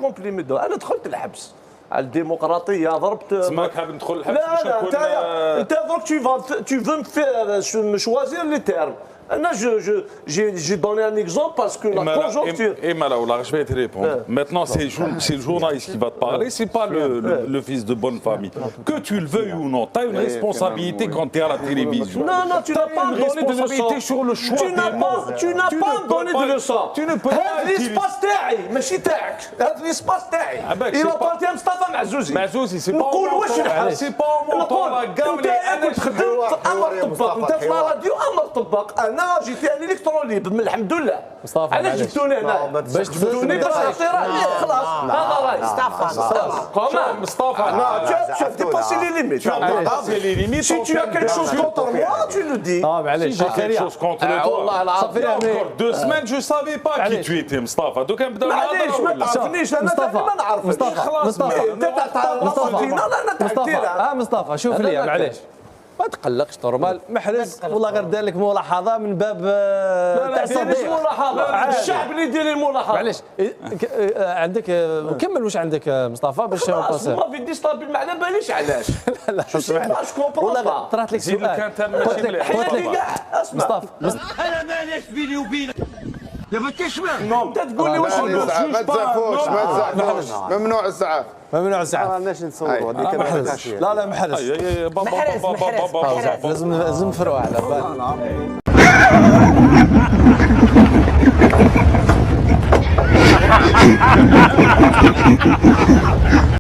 كومبليمي انا دخلت الحبس على الديمقراطيه ضربت. سماك حاب ندخل الحبس لا لا انت درك tu veux me choisir les termes. Là, j'ai donné un exemple parce que la conjoncture. Et Malaoula, je vais te répondre. Maintenant, c'est le journaliste qui va te parler, c'est pas le fils de bonne famille. Que tu le veuilles ou non, tu as une responsabilité quand tu es à la télévision. Non, non, tu n'as pas une donné de responsabilité sur le choix des mots. Tu n'as pas doné de leçon. Tu ne peux pas. l'espace تاعي ماشي تاعك. هذا l'espace تاعي. Il appartient à Mustafa Mazzouzi. Mazzouzi, c'est pas نقول واش الحال. c'est pas mon انت كنت خدمت امر طباق، انت في الراديو امر طباق، انا جيت الكتروني الحمد لله. مصطفى علاش جبتوني هنا؟ باش تجبدوني باش نعطي رايي خلاص هذا رايي. Mustafa, tu as dépassé les limites. Tu as dépassé les limites. Si tu as quelque chose contre moi, tu le dis. معليش J'ai quelque chose contre toi. والله العظيم. Encore 2 semaines, je savais pas qui tu étais, Mustafa. دوك نبداو معليش ما تعرفنيش انا ما نعرفك. مصطفى شوف لي معليش ما تقلقش نورمال. محرز والله غير دار لك ملاحظه من باب لا ديريش ملاحظه، الشعب اللي يدير الملاحظه. معليش عندك كمل واش عندك مصطفى باش خلاص ما في ديستابيل ما على باليش علاش. لا والله طرات لك سؤال قلت لك مصطفى انا ماليش بيني وبينك يا بتشمل. انت تقول لي واش ما تزعفوش ممنوع الزعاف. ممنوع الزعف. مالناش نصوروا هذيك محرز لا لا محرز لازم نفروا على بالك.